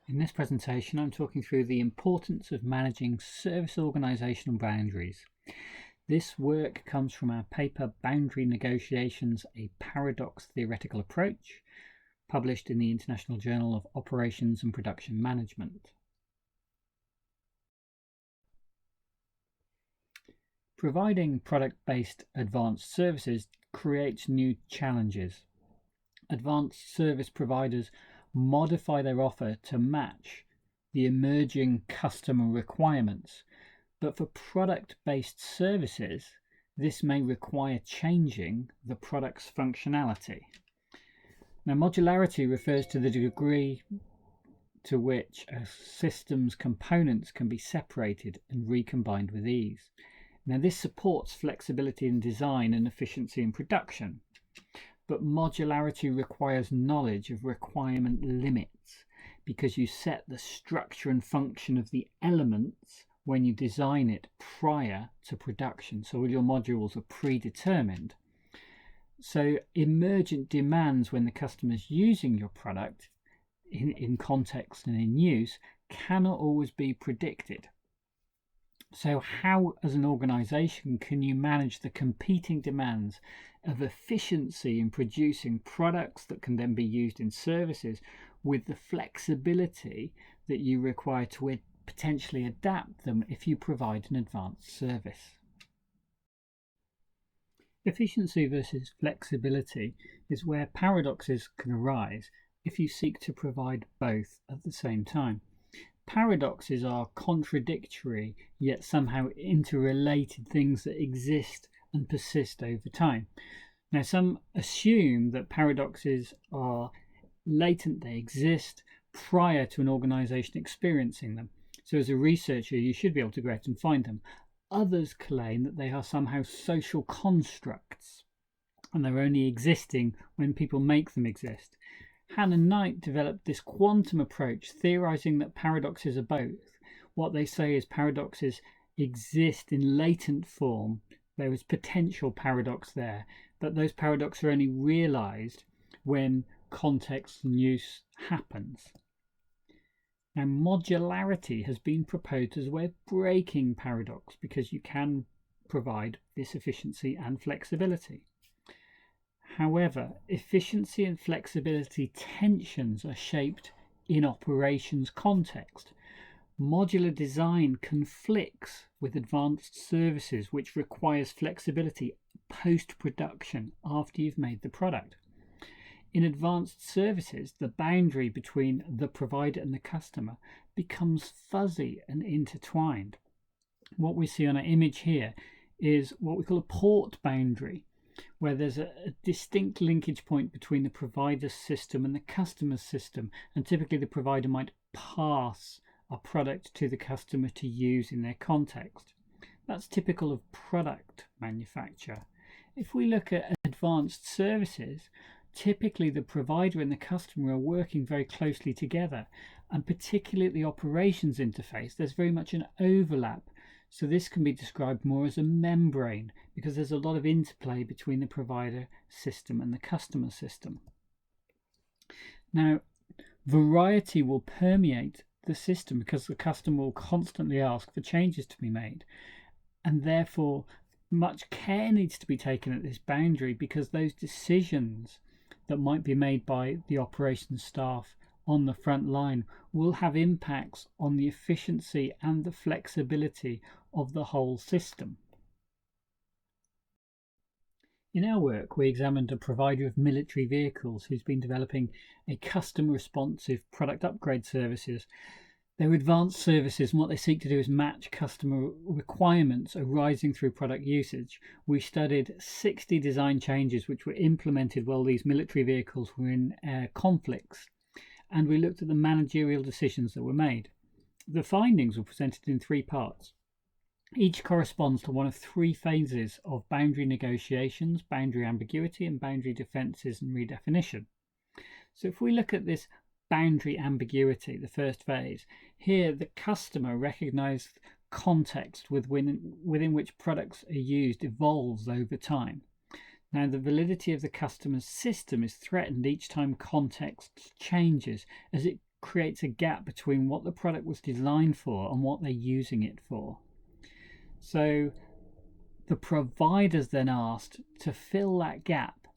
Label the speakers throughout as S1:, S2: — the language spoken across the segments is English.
S1: In this presentation, I'm talking through the importance of managing service organisational boundaries. This work comes from our paper Boundary Negotiations, a Paradox Theoretical Approach, published in the International Journal of Operations and Production Management. Providing product-based advanced services creates new challenges. Advanced service providers modify their offer to match the emerging customer requirements, but for product-based services, this may require changing the product's functionality. Now, modularity refers to the degree to which a system's components can be separated and recombined with ease. Now, this supports flexibility in design and efficiency in production. But modularity requires knowledge of requirement limits because you set the structure and function of the elements when you design it prior to production. So all your modules are predetermined. So emergent demands when the customer is using your product in context and in use cannot always be predicted. So how, as an organization, can you manage the competing demands of efficiency in producing products that can then be used in services with the flexibility that you require to potentially adapt them if you provide an advanced service? Efficiency versus flexibility is where paradoxes can arise if you seek to provide both at the same time. Paradoxes are contradictory yet somehow interrelated things that exist and persist over time. Now, some assume that paradoxes are latent, they exist prior to an organization experiencing them. So as a researcher, you should be able to go out and find them. Others claim that they are somehow social constructs and they're only existing when people make them exist. Hannah Knight developed this quantum approach, theorizing that paradoxes are both. What they say is paradoxes exist in latent form. There is potential paradox there, but those paradoxes are only realized when context and use happens. Now, modularity has been proposed as a way of breaking paradox because you can provide this efficiency and flexibility. However, efficiency and flexibility tensions are shaped in operations context. Modular design conflicts with advanced services, which requires flexibility post-production after you've made the product. In advanced services, the boundary between the provider and the customer becomes fuzzy and intertwined. What we see on our image here is what we call a port boundary, where there's a distinct linkage point between the provider's system and the customer's system, and typically the provider might pass a product to the customer to use in their context. That's typical of product manufacture. If we look at advanced services, typically the provider and the customer are working very closely together, and particularly at the operations interface, there's very much an overlap. So this can be described more as a membrane because there's a lot of interplay between the provider system and the customer system. Now, variety will permeate the system because the customer will constantly ask for changes to be made, and therefore much care needs to be taken at this boundary because those decisions that might be made by the operations staff on the front line will have impacts on the efficiency and the flexibility of the whole system. In our work, we examined a provider of military vehicles who's been developing a customer responsive product upgrade services. They're advanced services, and what they seek to do is match customer requirements arising through product usage. We studied 60 design changes which were implemented while these military vehicles were in conflicts, and we looked at the managerial decisions that were made. The findings were presented in 3 parts. Each corresponds to one of 3 phases of boundary negotiations, boundary ambiguity, and boundary defenses and redefinition. So if we look at this boundary ambiguity, the first phase, here the customer recognized context within which products are used evolves over time. Now, the validity of the customer's system is threatened each time context changes, as it creates a gap between what the product was designed for and what they're using it for. So the provider's then asked to fill that gap.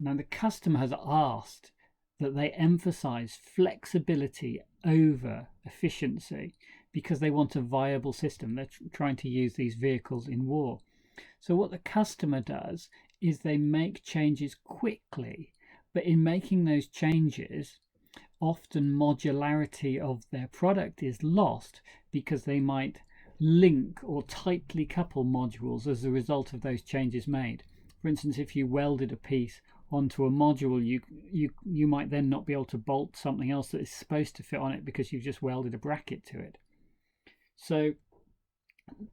S1: Now the customer has asked that they emphasize flexibility over efficiency because they want a viable system. They're trying to use these vehicles in war. So what the customer does is they make changes quickly, but in making those changes, often modularity of their product is lost because they might link or tightly couple modules as a result of those changes made. For instance, if you welded a piece onto a module, you might then not be able to bolt something else that is supposed to fit on it because you've just welded a bracket to it. So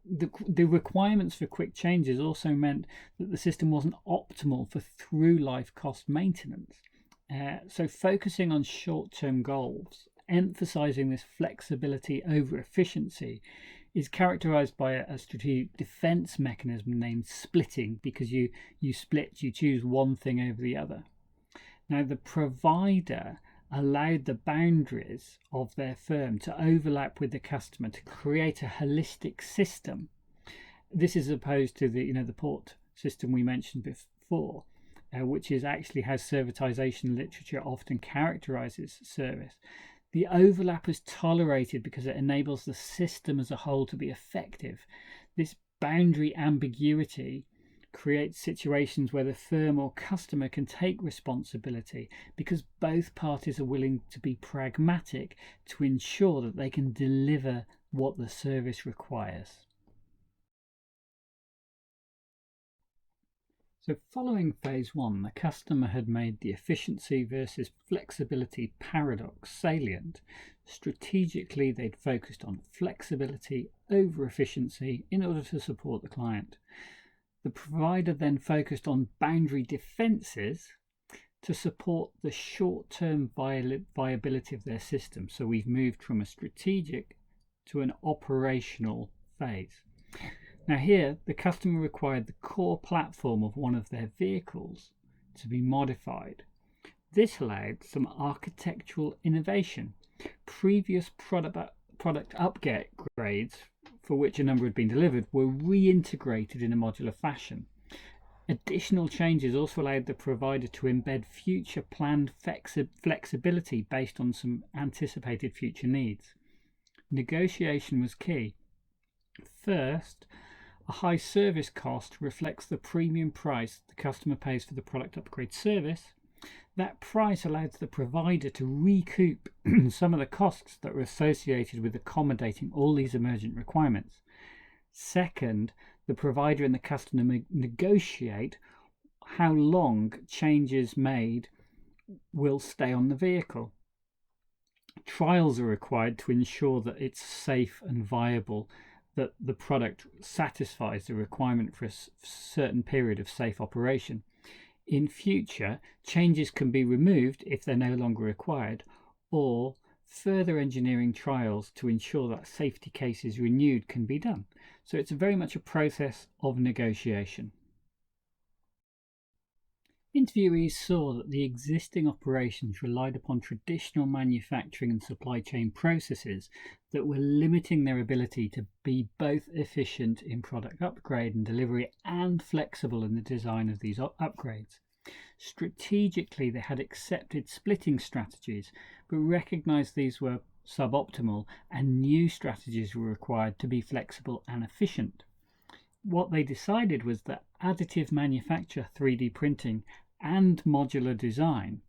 S1: the requirements for quick changes also meant that the system wasn't optimal for through life cost maintenance. So focusing on short-term goals, emphasizing this flexibility over efficiency, is characterized by a strategic defense mechanism named splitting, because you choose one thing over the other. Now the provider allowed the boundaries of their firm to overlap with the customer to create a holistic system. This is opposed to the port system we mentioned before, which is actually how servitization literature often characterizes service. The overlap is tolerated because it enables the system as a whole to be effective. This boundary ambiguity creates situations where the firm or customer can take responsibility because both parties are willing to be pragmatic to ensure that they can deliver what the service requires. So following phase 1, the customer had made the efficiency versus flexibility paradox salient. Strategically, they'd focused on flexibility over efficiency in order to support the client. The provider then focused on boundary defenses to support the short-term viability of their system. So we've moved from a strategic to an operational phase. Now here, the customer required the core platform of one of their vehicles to be modified. This allowed some architectural innovation. Previous product upgrades, for which a number had been delivered, were reintegrated in a modular fashion. Additional changes also allowed the provider to embed future planned flexibility based on some anticipated future needs. Negotiation was key. First, a high service cost reflects the premium price the customer pays for the product upgrade service. That price allows the provider to recoup some of the costs that were associated with accommodating all these emergent requirements. Second, the provider and the customer negotiate how long changes made will stay on the vehicle. Trials are required to ensure that it's safe and viable, that the product satisfies the requirement for a certain period of safe operation. In future, changes can be removed if they're no longer required, or further engineering trials to ensure that safety cases renewed can be done. So it's very much a process of negotiation. Interviewees saw that the existing operations relied upon traditional manufacturing and supply chain processes that were limiting their ability to be both efficient in product upgrade and delivery and flexible in the design of these upgrades. Strategically, they had accepted splitting strategies, but recognized these were suboptimal and new strategies were required to be flexible and efficient. What they decided was that additive manufacture, 3D printing, and modular design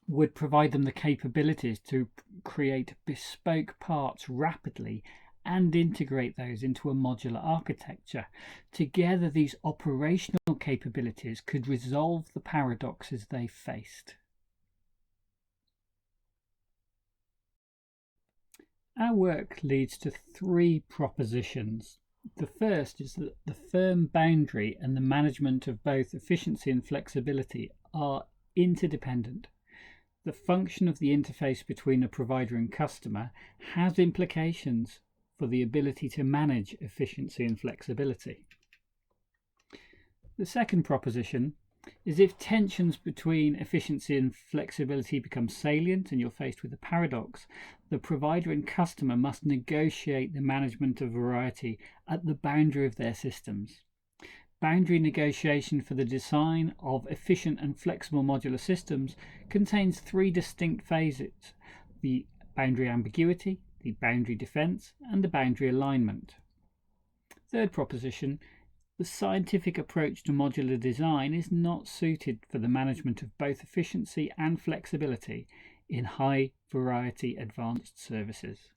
S1: would provide them the capabilities to create bespoke parts rapidly and integrate those into a modular architecture. Together, these operational capabilities could resolve the paradoxes they faced. Our work leads to 3 propositions. The first is that the firm boundary and the management of both efficiency and flexibility are interdependent. The function of the interface between a provider and customer has implications for the ability to manage efficiency and flexibility. The second proposition is if tensions between efficiency and flexibility become salient and you're faced with a paradox, the provider and customer must negotiate the management of variety at the boundary of their systems. Boundary negotiation for the design of efficient and flexible modular systems contains three distinct phases: the boundary ambiguity, the boundary defense, and the boundary alignment. Third proposition: the scientific approach to modular design is not suited for the management of both efficiency and flexibility in high variety advanced services.